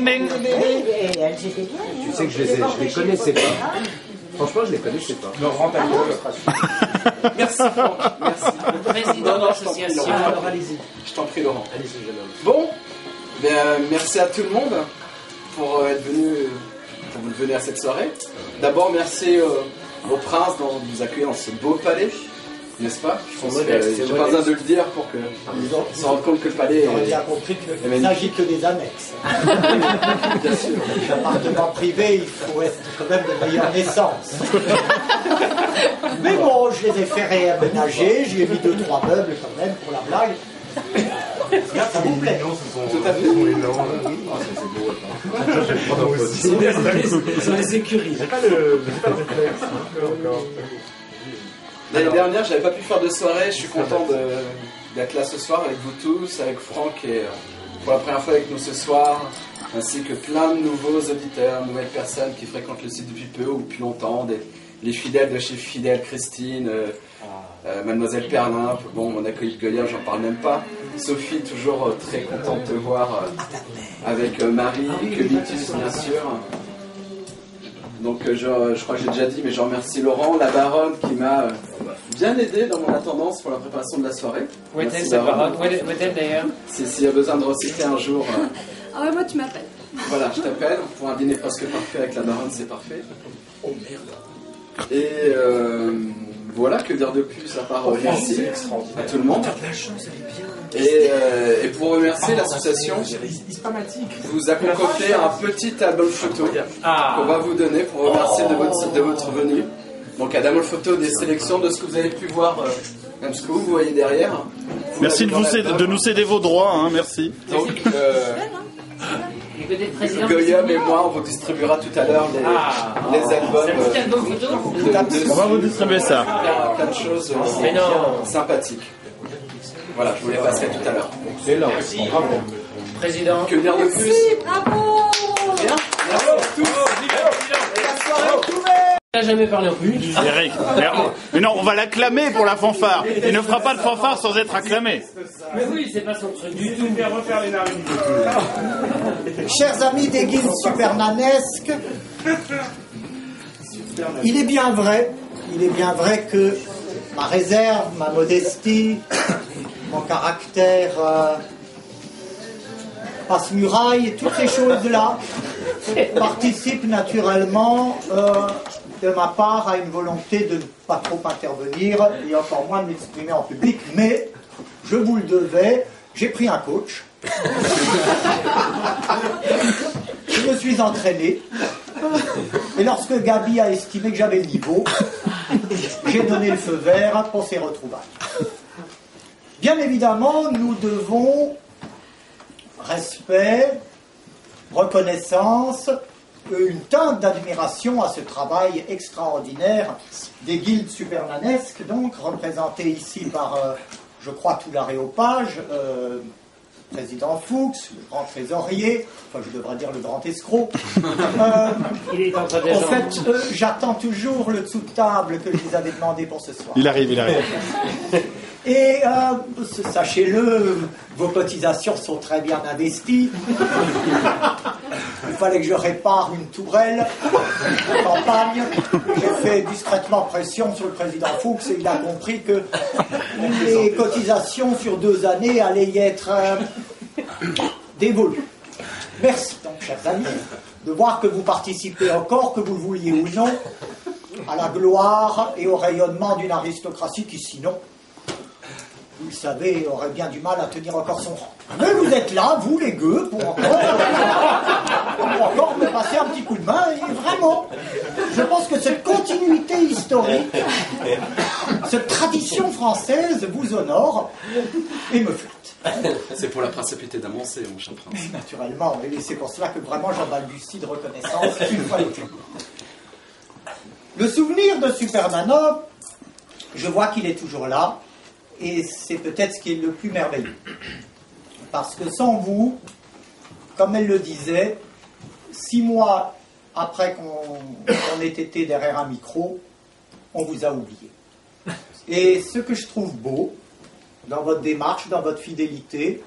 ding. Tu sais que je les connaissais pas. Franchement, je les connaissais pas. Laurent, t'as l'illustration. Merci, Franck. Merci. Président de l'association. Alors, allez-y. Je t'en prie, Laurent. Allez-y, jeune homme. Bon, merci à tout le monde pour être venu, pour vous venir à cette soirée. D'abord, merci au prince de nous accueillir dans ce beau palais, n'est-ce pas? Je pense que j'ai pas besoin de le dire pour que se rende compte que le palais est... On a bien compris qu'il ne s'agit que des annexes. Bien sûr. L'appartement privé, il faut être quand même de meilleure naissance. Mais bon, je les ai fait réaménager, j'y ai mis 2-3 meubles quand même pour la blague. Ça vous plaît? Tout à fait. Sur les écuries. L'année dernière, j'avais pas pu faire de soirée. Je suis content d'être là ce soir avec vous tous, avec Franck et pour la première fois avec nous ce soir, ainsi que plein de nouveaux auditeurs, nouvelles personnes qui fréquentent le site depuis peu ou depuis longtemps, les fidèles de chez Fidèle, Christine, Mademoiselle Perlin, bon, mon accueil de Goya, j'en parle même pas. Sophie, toujours très contente de te voir avec Marie, que Litus, bien sûr. Donc je crois que j'ai déjà dit, mais je remercie Laurent, la baronne qui m'a bien aidé dans mon attendance pour la préparation de la soirée. Où est-elle cette baronne? Où est-elle d'ailleurs? S'il y a besoin de reciter un jour... Ah ouais, moi tu m'appelles. Voilà, je t'appelle. Pour un dîner presque parfait avec la baronne, c'est parfait. Oh merde. Et voilà, que dire de plus à part merci à tout le monde. Et pour remercier l'association, vous a concocté un petit album photo qu'on va vous donner pour remercier de votre venue. Donc un album photo des sélections de ce que vous avez pu voir, même ce que vous voyez derrière. Merci de nous céder vos droits, hein, merci. Donc Goya et moi, on vous distribuera tout à l'heure les albums. On va vous distribuer ça. Plein de choses sympathiques. Voilà, je vous les passerai tout à l'heure. Excellent. Bravo. Président. Que dire de plus? Merci, bravo. Bien. Bravo. La soirée est ouverte. Il n'a jamais parlé en public. Eric, mais non, on va l'acclamer pour la fanfare. Il ne fera pas de fanfare sans être acclamé. Mais oui, c'est pas son truc du tout. Chers amis des guildes supernanesques, il est bien vrai que ma réserve, ma modestie, mon caractère passe-muraille, toutes ces choses-là participent naturellement de ma part à une volonté de ne pas trop intervenir et encore moins de m'exprimer en public, mais je vous le devais, j'ai pris un coach. Je me suis entraîné et lorsque Gabi a estimé que j'avais le niveau, j'ai donné le feu vert pour ces retrouvailles. Bien évidemment, nous devons respect, reconnaissance, une teinte d'admiration à ce travail extraordinaire des guildes supernanesques, donc représentées ici par, je crois, tout l'aréopage, président Fuchs, le grand trésorier, enfin je devrais dire le grand escroc. Il est en train de En fait, j'attends toujours le dessous de table que je vous avais demandé pour ce soir. Il arrive. Et sachez-le, vos cotisations sont très bien investies. Il fallait que je répare une tourelle en campagne. J'ai fait discrètement pression sur le président Fuchs et il a compris que les cotisations sur 2 années allaient y être dévolues. Merci donc, chers amis, de voir que vous participez encore, que vous le vouliez ou non, à la gloire et au rayonnement d'une aristocratie qui, sinon, vous le savez, aurait bien du mal à tenir encore son rang. Mais vous êtes là, vous les gueux, pour encore me passer un petit coup de main, et vraiment, je pense que cette continuité historique, cette tradition française vous honore et me flatte. C'est pour la principauté d'Amancé, mon cher prince. Naturellement, et c'est pour cela que vraiment j'en balbutie de reconnaissance une fois de plus. Le souvenir de Supermanov, je vois qu'il est toujours là, et c'est peut-être ce qui est le plus merveilleux. Parce que sans vous, comme elle le disait, 6 mois après qu'on ait été derrière un micro, on vous a oublié. Et ce que je trouve beau, dans votre démarche, dans votre fidélité,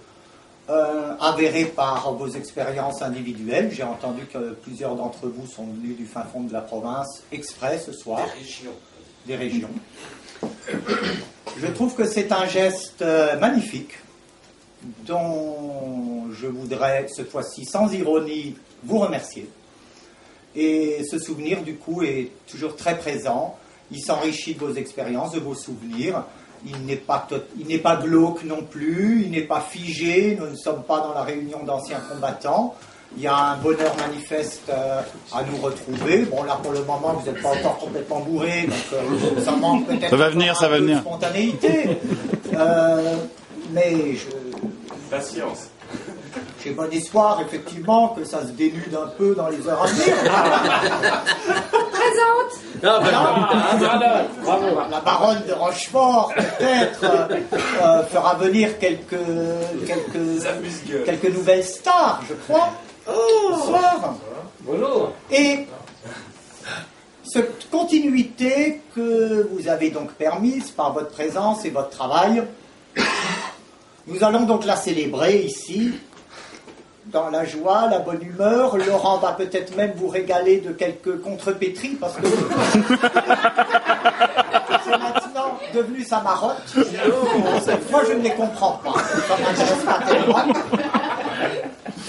avéré par vos expériences individuelles. J'ai entendu que plusieurs d'entre vous sont venus du fin fond de la province exprès ce soir. Des régions. Je trouve que c'est un geste magnifique dont je voudrais, cette fois-ci sans ironie, vous remercier. Et ce souvenir, du coup, est toujours très présent. Il s'enrichit de vos expériences, de vos souvenirs. Il n'est pas glauque non plus, il n'est pas figé. Nous ne sommes pas dans la réunion d'anciens combattants. Il y a un bonheur manifeste à nous retrouver. Bon, là, pour le moment, vous n'êtes pas encore complètement bourré, donc ça manque peut-être ça va venir. De spontanéité. Mais Patience. j'ai bon espoir, effectivement, que ça se dénude un peu dans les heures à venir. Présente. Bravo. La baronne de Rochefort, peut-être, fera venir quelques nouvelles stars, je crois, ce soir. Bonjour. Et cette continuité que vous avez donc permise par votre présence et votre travail, nous allons donc la célébrer ici, dans la joie, la bonne humeur. Laurent va peut-être même vous régaler de quelques contrepétries, parce que c'est maintenant devenu sa marotte. Moi, je ne les comprends pas. Ça ne m'intéresse pas tellement.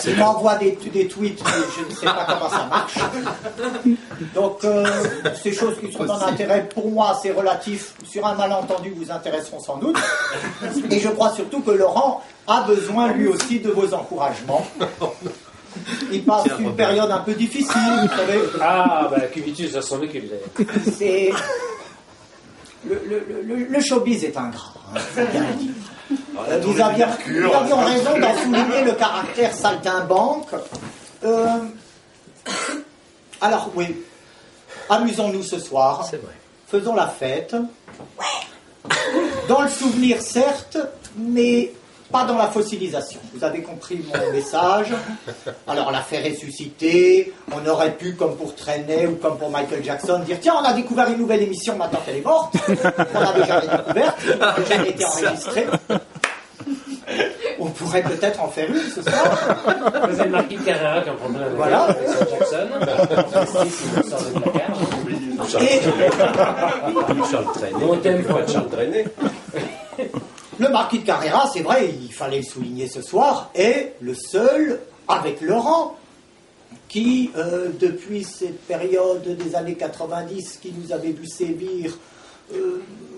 Il m'envoie des tweets, mais je ne sais pas comment ça marche. Donc, ces choses qui sont d'un intérêt pour moi assez relatif, sur un malentendu, vous intéresseront sans doute. Et je crois surtout que Laurent a besoin lui aussi de vos encouragements. Il passe une période un peu difficile, vous savez. Ah, bah, Cubitus va s'en occuper. C'est... Le showbiz est ingrat, hein, faut bien le dire. Nous avions raison d'en souligner le caractère saltimbanque. Alors oui, amusons-nous ce soir. C'est vrai. Faisons la fête. Dans le souvenir, certes, mais pas dans la fossilisation. Vous avez compris mon message. Alors la faire ressusciter, on aurait pu, comme pour Trenet ou comme pour Michael Jackson, dire tiens, on a découvert une nouvelle émission, maintenant qu'elle est morte. On l'avait jamais découverte, elle a déjà été enregistrée. On pourrait peut-être en faire une ce soir. C'est le marquis de Carrera qui en prend plein avec Voilà. Michael Jackson. Il sort de placard. Charles Trenet. Mon thème pour Charles Trenet. Le marquis de Carrera, c'est vrai, il fallait le souligner ce soir, est le seul, avec Laurent, qui, depuis cette période des années 90, qui nous avait vu sévir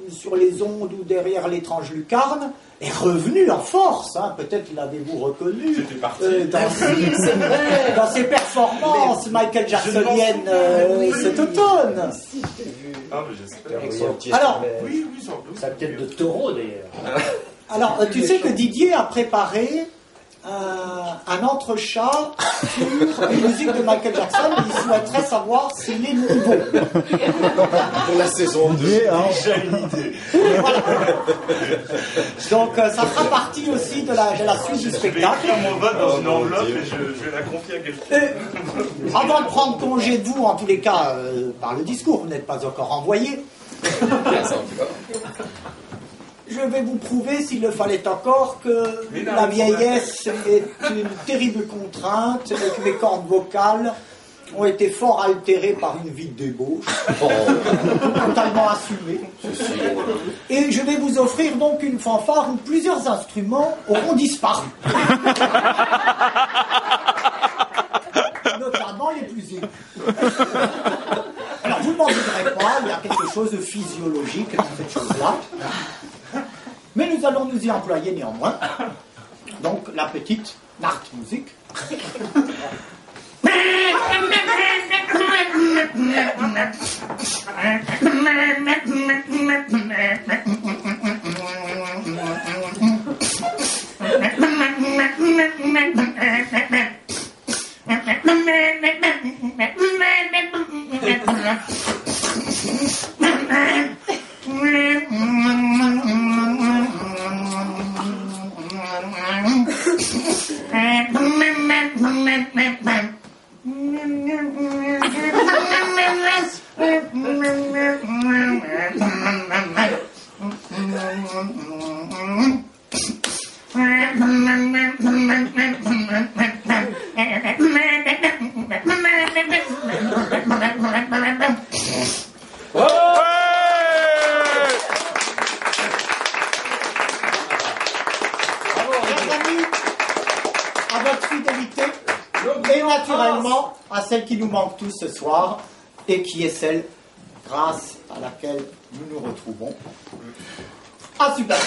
sur les ondes ou derrière l'étrange lucarne, est revenu en force. Hein. Peut-être l'avez-vous reconnu dans ses performances Michael Jacksoniennes cet automne. Ah, mais j'espère. Alors, Oui, sans doute. sa tête de taureau d'ailleurs. Alors, tu sais que Didier a préparé un entrechat sur une musique de Michael Jackson. Il souhaiterait savoir s'il est nouveau. Pour la saison 2. Déjà une idée. Voilà. Donc, ça fera partie aussi de la suite du Je vais spectacle. écrire mon vote dans une enveloppe et je vais la confier à quelqu'un. Avant de prendre congé de vous, en tous les cas, par le discours, vous n'êtes pas encore envoyé. Je vais vous prouver, s'il le fallait encore, que la vieillesse est une terrible contrainte et que mes cordes vocales ont été fort altérées par une vie de débauche, totalement assumée. Et je vais vous offrir donc une fanfare où plusieurs instruments auront disparu. Notamment les plus aigus. Alors vous ne m'en voudrez pas, il y a quelque chose de physiologique dans cette chose-là. Mais nous allons nous y employer néanmoins. Donc la petite Nart musique. À votre fidélité et naturellement à celle qui nous manque tous ce soir et qui est celle grâce à laquelle nous nous retrouvons. Ah super.